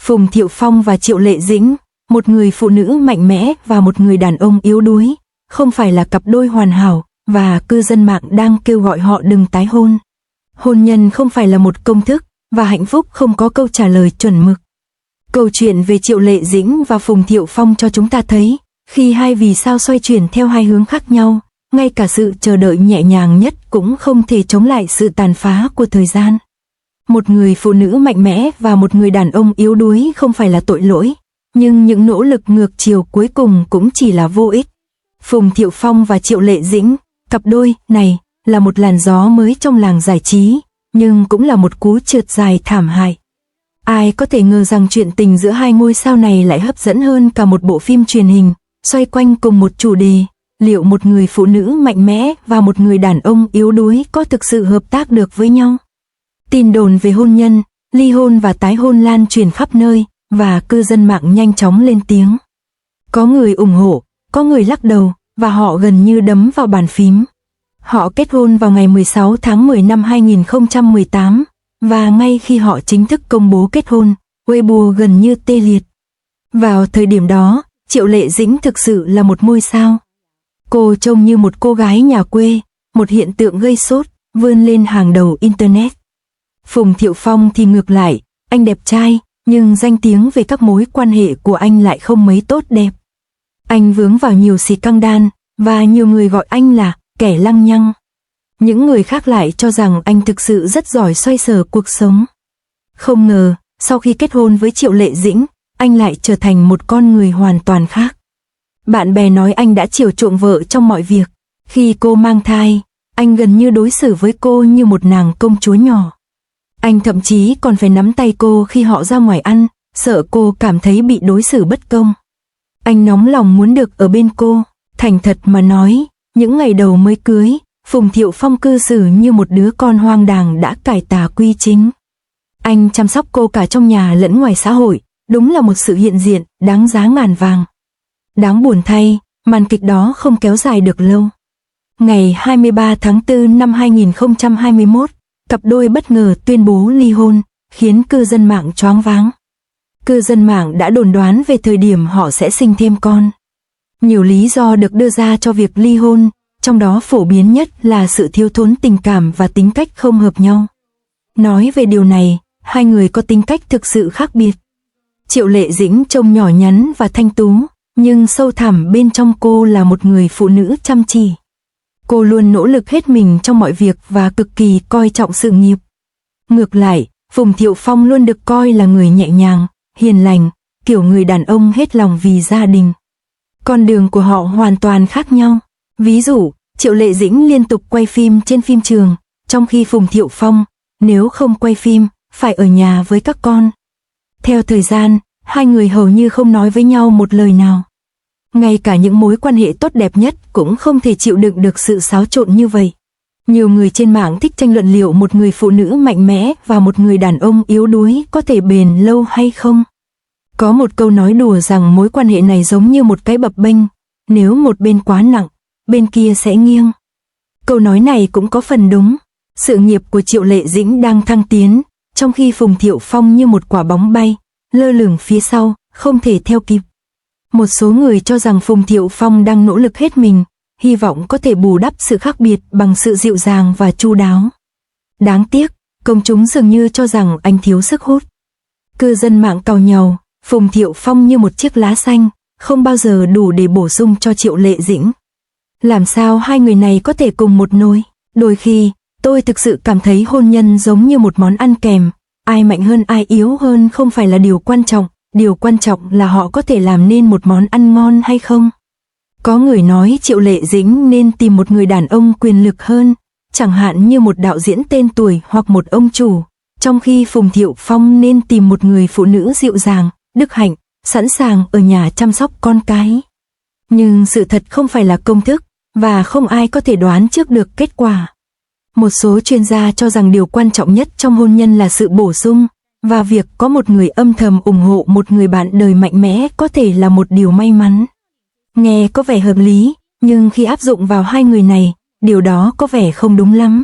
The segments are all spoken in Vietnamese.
Phùng Thiệu Phong và Triệu Lệ Dĩnh, một người phụ nữ mạnh mẽ và một người đàn ông yếu đuối, không phải là cặp đôi hoàn hảo, và cư dân mạng đang kêu gọi họ đừng tái hôn. Hôn nhân không phải là một công thức, và hạnh phúc không có câu trả lời chuẩn mực. Câu chuyện về Triệu Lệ Dĩnh và Phùng Thiệu Phong cho chúng ta thấy, khi hai vì sao xoay chuyển theo hai hướng khác nhau, ngay cả sự chờ đợi nhẹ nhàng nhất cũng không thể chống lại sự tàn phá của thời gian. Một người phụ nữ mạnh mẽ và một người đàn ông yếu đuối không phải là tội lỗi, nhưng những nỗ lực ngược chiều cuối cùng cũng chỉ là vô ích. Phùng Thiệu Phong và Triệu Lệ Dĩnh, cặp đôi này là một làn gió mới trong làng giải trí, nhưng cũng là một cú trượt dài thảm hại. Ai có thể ngờ rằng chuyện tình giữa hai ngôi sao này lại hấp dẫn hơn cả một bộ phim truyền hình, xoay quanh cùng một chủ đề. Liệu một người phụ nữ mạnh mẽ và một người đàn ông yếu đuối có thực sự hợp tác được với nhau? Tin đồn về hôn nhân, ly hôn và tái hôn lan truyền khắp nơi, và cư dân mạng nhanh chóng lên tiếng. Có người ủng hộ, có người lắc đầu, và họ gần như đấm vào bàn phím. Họ kết hôn vào ngày 16 tháng 10 năm 2018, và ngay khi họ chính thức công bố kết hôn, Weibo gần như tê liệt. Vào thời điểm đó, Triệu Lệ Dĩnh thực sự là một ngôi sao. Cô trông như một cô gái nhà quê, một hiện tượng gây sốt, vươn lên hàng đầu Internet. Phùng Thiệu Phong thì ngược lại, anh đẹp trai, nhưng danh tiếng về các mối quan hệ của anh lại không mấy tốt đẹp. Anh vướng vào nhiều scandal, và nhiều người gọi anh là kẻ lăng nhăng. Những người khác lại cho rằng anh thực sự rất giỏi xoay sở cuộc sống. Không ngờ, sau khi kết hôn với Triệu Lệ Dĩnh, anh lại trở thành một con người hoàn toàn khác. Bạn bè nói anh đã chiều chuộng vợ trong mọi việc. Khi cô mang thai, anh gần như đối xử với cô như một nàng công chúa nhỏ. Anh thậm chí còn phải nắm tay cô khi họ ra ngoài ăn, sợ cô cảm thấy bị đối xử bất công. Anh nóng lòng muốn được ở bên cô. Thành thật mà nói, những ngày đầu mới cưới, Phùng Thiệu Phong cư xử như một đứa con hoang đàng đã cải tà quy chính. Anh chăm sóc cô cả trong nhà lẫn ngoài xã hội, đúng là một sự hiện diện đáng giá ngàn vàng. Đáng buồn thay, màn kịch đó không kéo dài được lâu. Ngày 23 tháng 4 năm 2021, cặp đôi bất ngờ tuyên bố ly hôn, khiến cư dân mạng choáng váng. Cư dân mạng đã đồn đoán về thời điểm họ sẽ sinh thêm con. Nhiều lý do được đưa ra cho việc ly hôn, trong đó phổ biến nhất là sự thiếu thốn tình cảm và tính cách không hợp nhau. Nói về điều này, hai người có tính cách thực sự khác biệt. Triệu Lệ Dĩnh trông nhỏ nhắn và thanh tú, nhưng sâu thẳm bên trong cô là một người phụ nữ chăm chỉ. Cô luôn nỗ lực hết mình trong mọi việc và cực kỳ coi trọng sự nghiệp. Ngược lại, Phùng Thiệu Phong luôn được coi là người nhẹ nhàng, hiền lành, kiểu người đàn ông hết lòng vì gia đình. Con đường của họ hoàn toàn khác nhau. Ví dụ, Triệu Lệ Dĩnh liên tục quay phim trên phim trường, trong khi Phùng Thiệu Phong, nếu không quay phim, phải ở nhà với các con. Theo thời gian, hai người hầu như không nói với nhau một lời nào. Ngay cả những mối quan hệ tốt đẹp nhất cũng không thể chịu đựng được sự xáo trộn như vậy. Nhiều người trên mạng thích tranh luận liệu một người phụ nữ mạnh mẽ và một người đàn ông yếu đuối có thể bền lâu hay không. Có một câu nói đùa rằng mối quan hệ này giống như một cái bập bênh, nếu một bên quá nặng, bên kia sẽ nghiêng. Câu nói này cũng có phần đúng. Sự nghiệp của Triệu Lệ Dĩnh đang thăng tiến, trong khi Phùng Thiệu Phong như một quả bóng bay, lơ lửng phía sau, không thể theo kịp. Một số người cho rằng Phùng Thiệu Phong đang nỗ lực hết mình, hy vọng có thể bù đắp sự khác biệt bằng sự dịu dàng và chu đáo. Đáng tiếc, công chúng dường như cho rằng anh thiếu sức hút. Cư dân mạng càu nhàu, Phùng Thiệu Phong như một chiếc lá xanh, không bao giờ đủ để bổ sung cho Triệu Lệ Dĩnh. Làm sao hai người này có thể cùng một nồi? Đôi khi, tôi thực sự cảm thấy hôn nhân giống như một món ăn kèm, ai mạnh hơn ai yếu hơn không phải là điều quan trọng. Điều quan trọng là họ có thể làm nên một món ăn ngon hay không. Có người nói Triệu Lệ Dĩnh nên tìm một người đàn ông quyền lực hơn, chẳng hạn như một đạo diễn tên tuổi hoặc một ông chủ, trong khi Phùng Thiệu Phong nên tìm một người phụ nữ dịu dàng, đức hạnh, sẵn sàng ở nhà chăm sóc con cái. Nhưng sự thật không phải là công thức, và không ai có thể đoán trước được kết quả. Một số chuyên gia cho rằng điều quan trọng nhất trong hôn nhân là sự bổ sung, và việc có một người âm thầm ủng hộ một người bạn đời mạnh mẽ có thể là một điều may mắn. Nghe có vẻ hợp lý, nhưng khi áp dụng vào hai người này, điều đó có vẻ không đúng lắm.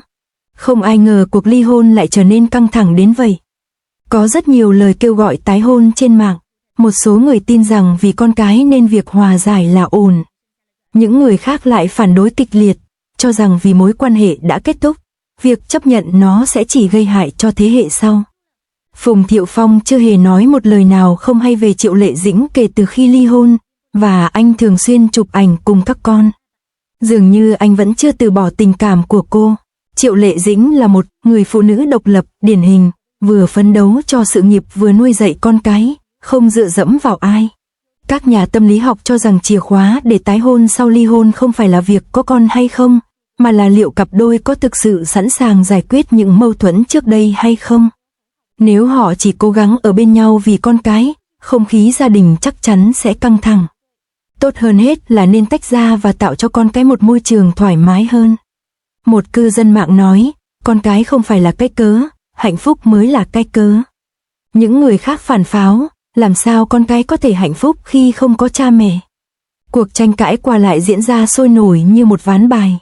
Không ai ngờ cuộc ly hôn lại trở nên căng thẳng đến vậy. Có rất nhiều lời kêu gọi tái hôn trên mạng. Một số người tin rằng vì con cái nên việc hòa giải là ổn. Những người khác lại phản đối kịch liệt, cho rằng vì mối quan hệ đã kết thúc, việc chấp nhận nó sẽ chỉ gây hại cho thế hệ sau. Phùng Thiệu Phong chưa hề nói một lời nào không hay về Triệu Lệ Dĩnh kể từ khi ly hôn, và anh thường xuyên chụp ảnh cùng các con. Dường như anh vẫn chưa từ bỏ tình cảm của cô. Triệu Lệ Dĩnh là một người phụ nữ độc lập, điển hình, vừa phấn đấu cho sự nghiệp vừa nuôi dạy con cái, không dựa dẫm vào ai. Các nhà tâm lý học cho rằng chìa khóa để tái hôn sau ly hôn không phải là việc có con hay không, mà là liệu cặp đôi có thực sự sẵn sàng giải quyết những mâu thuẫn trước đây hay không. Nếu họ chỉ cố gắng ở bên nhau vì con cái, không khí gia đình chắc chắn sẽ căng thẳng. Tốt hơn hết là nên tách ra và tạo cho con cái một môi trường thoải mái hơn. Một cư dân mạng nói, con cái không phải là cái cớ, hạnh phúc mới là cái cớ. Những người khác phản pháo, làm sao con cái có thể hạnh phúc khi không có cha mẹ? Cuộc tranh cãi qua lại diễn ra sôi nổi như một ván bài.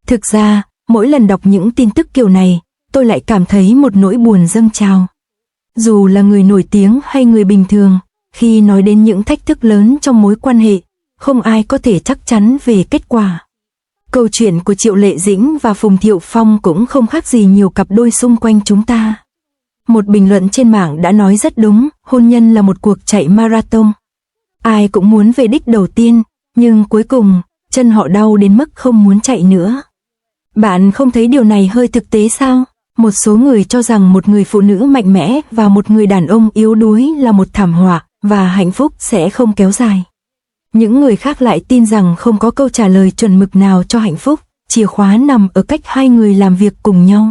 Thực ra, mỗi lần đọc những tin tức kiểu này, tôi lại cảm thấy một nỗi buồn dâng trào. Dù là người nổi tiếng hay người bình thường, khi nói đến những thách thức lớn trong mối quan hệ, không ai có thể chắc chắn về kết quả. Câu chuyện của Triệu Lệ Dĩnh và Phùng Thiệu Phong cũng không khác gì nhiều cặp đôi xung quanh chúng ta. Một bình luận trên mạng đã nói rất đúng, hôn nhân là một cuộc chạy marathon. Ai cũng muốn về đích đầu tiên, nhưng cuối cùng, chân họ đau đến mức không muốn chạy nữa. Bạn không thấy điều này hơi thực tế sao? Một số người cho rằng một người phụ nữ mạnh mẽ và một người đàn ông yếu đuối là một thảm họa, và hạnh phúc sẽ không kéo dài. Những người khác lại tin rằng không có câu trả lời chuẩn mực nào cho hạnh phúc, chìa khóa nằm ở cách hai người làm việc cùng nhau.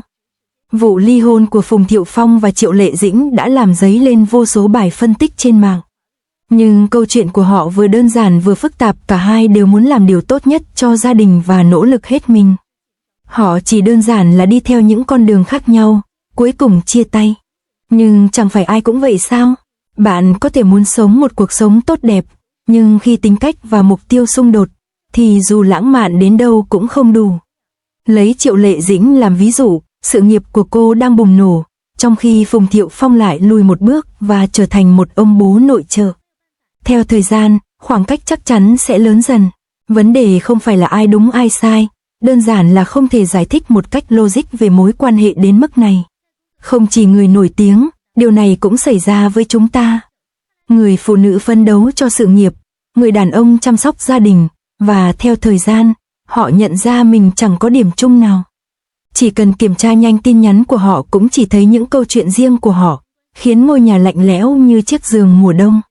Vụ ly hôn của Phùng Thiệu Phong và Triệu Lệ Dĩnh đã làm dấy lên vô số bài phân tích trên mạng. Nhưng câu chuyện của họ vừa đơn giản vừa phức tạp, cả hai đều muốn làm điều tốt nhất cho gia đình và nỗ lực hết mình. Họ chỉ đơn giản là đi theo những con đường khác nhau, cuối cùng chia tay. Nhưng chẳng phải ai cũng vậy sao? Bạn có thể muốn sống một cuộc sống tốt đẹp, nhưng khi tính cách và mục tiêu xung đột, thì dù lãng mạn đến đâu cũng không đủ. Lấy Triệu Lệ Dĩnh làm ví dụ, sự nghiệp của cô đang bùng nổ, trong khi Phùng Thiệu Phong lại lùi một bước và trở thành một ông bố nội trợ. Theo thời gian, khoảng cách chắc chắn sẽ lớn dần. Vấn đề không phải là ai đúng ai sai, đơn giản là không thể giải thích một cách logic về mối quan hệ đến mức này. Không chỉ người nổi tiếng, điều này cũng xảy ra với chúng ta. Người phụ nữ phấn đấu cho sự nghiệp, người đàn ông chăm sóc gia đình, và theo thời gian, họ nhận ra mình chẳng có điểm chung nào. Chỉ cần kiểm tra nhanh tin nhắn của họ cũng chỉ thấy những câu chuyện riêng của họ, khiến ngôi nhà lạnh lẽo như chiếc giường mùa đông.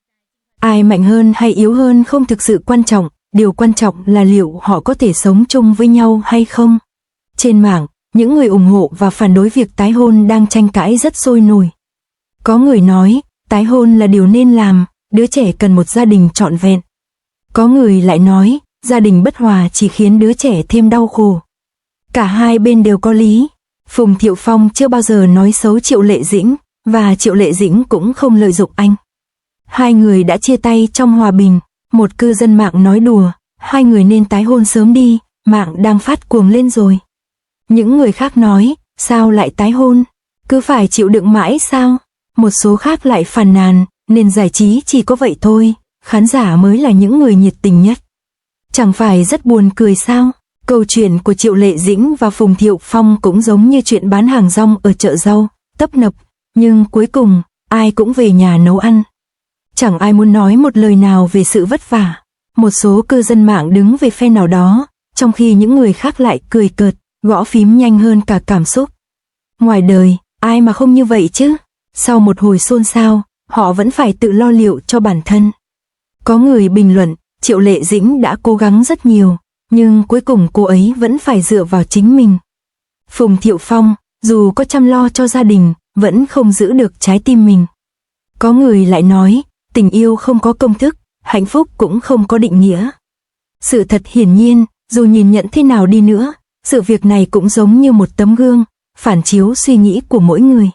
Ai mạnh hơn hay yếu hơn không thực sự quan trọng, điều quan trọng là liệu họ có thể sống chung với nhau hay không. Trên mạng, những người ủng hộ và phản đối việc tái hôn đang tranh cãi rất sôi nổi. Có người nói, tái hôn là điều nên làm, đứa trẻ cần một gia đình trọn vẹn. Có người lại nói, gia đình bất hòa chỉ khiến đứa trẻ thêm đau khổ. Cả hai bên đều có lý. Phùng Thiệu Phong chưa bao giờ nói xấu Triệu Lệ Dĩnh, và Triệu Lệ Dĩnh cũng không lợi dụng anh. Hai người đã chia tay trong hòa bình. Một cư dân mạng nói đùa, hai người nên tái hôn sớm đi, mạng đang phát cuồng lên rồi. Những người khác nói, sao lại tái hôn? Cứ phải chịu đựng mãi sao? Một số khác lại phàn nàn, nền giải trí chỉ có vậy thôi, khán giả mới là những người nhiệt tình nhất. Chẳng phải rất buồn cười sao? Câu chuyện của Triệu Lệ Dĩnh và Phùng Thiệu Phong cũng giống như chuyện bán hàng rong ở chợ rau, tấp nập, nhưng cuối cùng, ai cũng về nhà nấu ăn. Chẳng ai muốn nói một lời nào về sự vất vả. Một số cư dân mạng đứng về phe nào đó, trong khi những người khác lại cười cợt, gõ phím nhanh hơn cả cảm xúc. Ngoài đời, ai mà không như vậy chứ? Sau một hồi xôn xao, họ vẫn phải tự lo liệu cho bản thân. Có người bình luận, Triệu Lệ Dĩnh đã cố gắng rất nhiều, nhưng cuối cùng cô ấy vẫn phải dựa vào chính mình. Phùng Thiệu Phong, dù có chăm lo cho gia đình, vẫn không giữ được trái tim mình. Có người lại nói, tình yêu không có công thức, hạnh phúc cũng không có định nghĩa. Sự thật hiển nhiên, dù nhìn nhận thế nào đi nữa, sự việc này cũng giống như một tấm gương, phản chiếu suy nghĩ của mỗi người.